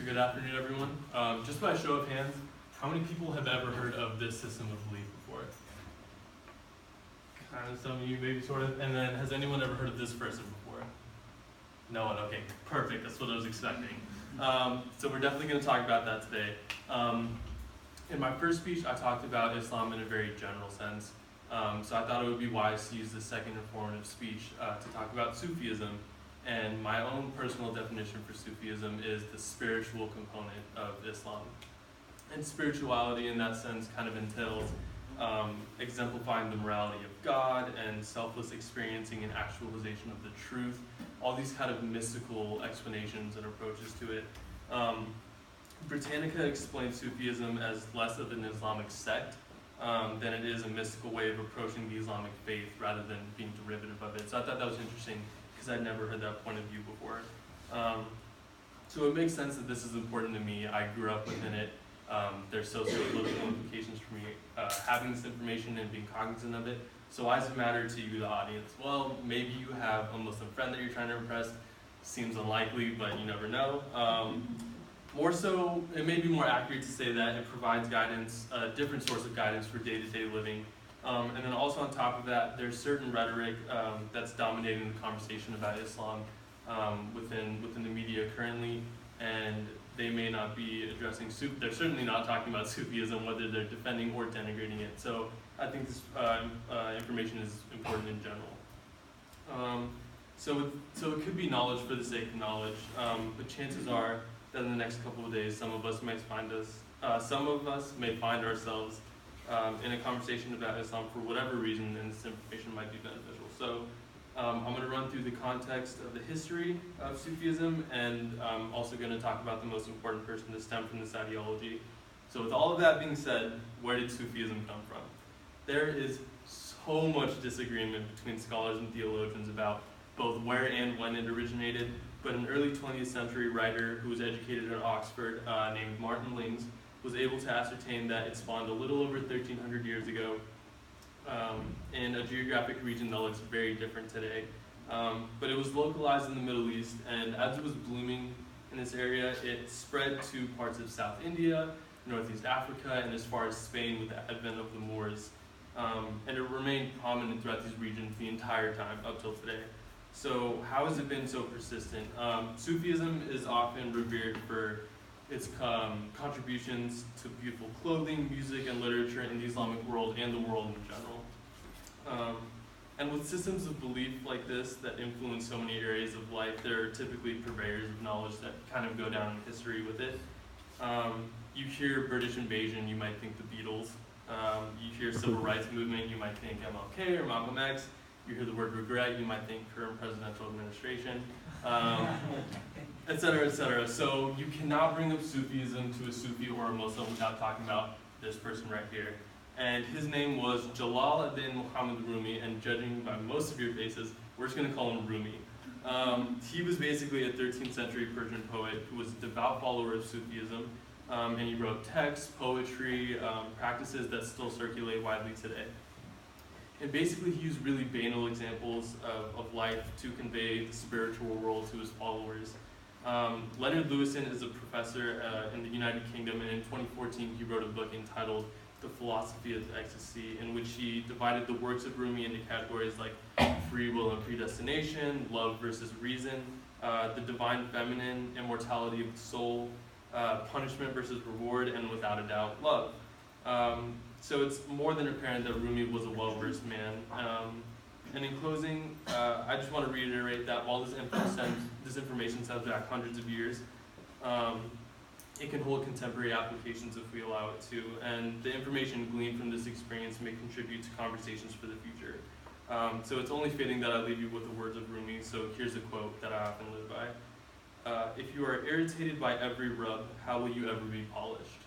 good afternoon, everyone. Just by show of hands, how many people have ever heard of this system of belief before? Kind of some of you, maybe sort of. And then, has anyone ever heard of this person before? No one. Okay, perfect. That's what I was expecting. So we're definitely going to talk about that today. In my first speech, I talked about Islam in a very general sense. So I thought it would be wise to use this second informative speech to talk about Sufism. And my own personal definition for Sufism is the spiritual component of Islam. And spirituality in that sense kind of entails exemplifying the morality of God and selfless experiencing and actualization of the truth, all these kind of mystical explanations and approaches to it. Britannica explains Sufism as less of an Islamic sect than it is a mystical way of approaching the Islamic faith rather than being derivative of it. So I thought that was interesting because I'd never heard that point of view before. So it makes sense that this is important to me. I grew up within it. There's socio-political implications for me having this information and being cognizant of it. So why does it matter to you, the audience? Well, maybe you have a Muslim friend that you're trying to impress. Seems unlikely, but you never know. More so, it may be more accurate to say that it provides guidance, a different source of guidance for day-to-day living. And then also on top of that, there's certain rhetoric that's dominating the conversation about Islam within the media currently, and they may not be addressing they're certainly not talking about Sufism, whether they're defending or denigrating it. So I think this information is important in general. So it could be knowledge for the sake of knowledge, but chances are that in the next couple of days, some of us may find ourselves in a conversation about Islam for whatever reason, and this information might be beneficial. So I'm going to run through the context of the history of Sufism, and I'm also going to talk about the most important person to stem from this ideology. So with all of that being said, where did Sufism come from? There is so much disagreement between scholars and theologians about both where and when it originated, but an early 20th century writer who was educated at Oxford named Martin Lings was able to ascertain that it spawned a little over 1,300 years ago in a geographic region that looks very different today. But it was localized in the Middle East, and as it was blooming in this area, it spread to parts of South India, Northeast Africa, and as far as Spain with the advent of the Moors. And it remained prominent throughout these regions the entire time up till today. So how has it been so persistent? Sufism is often revered for its contributions to beautiful clothing, music, and literature in the Islamic world and the world in general. And with systems of belief like this that influence so many areas of life, there are typically purveyors of knowledge that kind of go down in history with it. You hear British invasion, you might think the Beatles. You hear civil rights movement, you might think MLK or Malcolm X. You hear the word regret, you might think current presidential administration, et cetera, et cetera. So you cannot bring up Sufism to a Sufi or a Muslim without talking about this person right here. And his name was Jalal ad-Din Muhammad Rumi, and judging by most of your faces, we're just going to call him Rumi. He was basically a 13th century Persian poet who was a devout follower of Sufism, and he wrote texts, poetry, practices that still circulate widely today. And basically he used really banal examples of life to convey the spiritual world to his followers. Leonard Lewison is a professor in the United Kingdom, and in 2014 he wrote a book entitled The Philosophy of Ecstasy, in which he divided the works of Rumi into categories like free will and predestination, love versus reason, the divine feminine, immortality of the soul, punishment versus reward, and without a doubt, love. So it's more than apparent that Rumi was a well-versed man. And in closing, I just want to reiterate that while this information stems back hundreds of years, it can hold contemporary applications if we allow it to. And the information gleaned from this experience may contribute to conversations for the future. So it's only fitting that I leave you with the words of Rumi. So here's a quote that I often live by. If you are irritated by every rub, how will you ever be polished?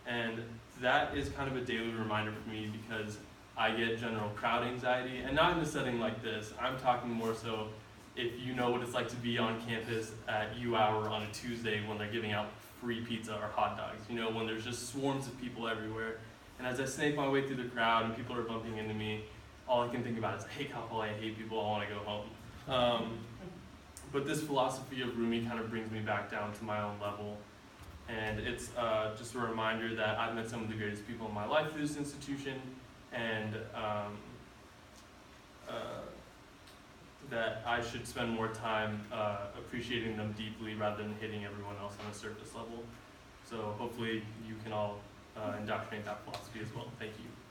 And that is kind of a daily reminder for me because I get general crowd anxiety, and not in a setting like this. I'm talking more so if you know what it's like to be on campus at U hour on a Tuesday when they're giving out free pizza or hot dogs, when there's just swarms of people everywhere. And as I snake my way through the crowd and people are bumping into me, all I can think about is, hey, couple, I hate people, I want to go home. But this philosophy of Rumi kind of brings me back down to my own level. And it's just a reminder that I've met some of the greatest people in my life through this institution, and that I should spend more time appreciating them deeply rather than hitting everyone else on a surface level. So hopefully you can all indoctrinate that philosophy as well. Thank you.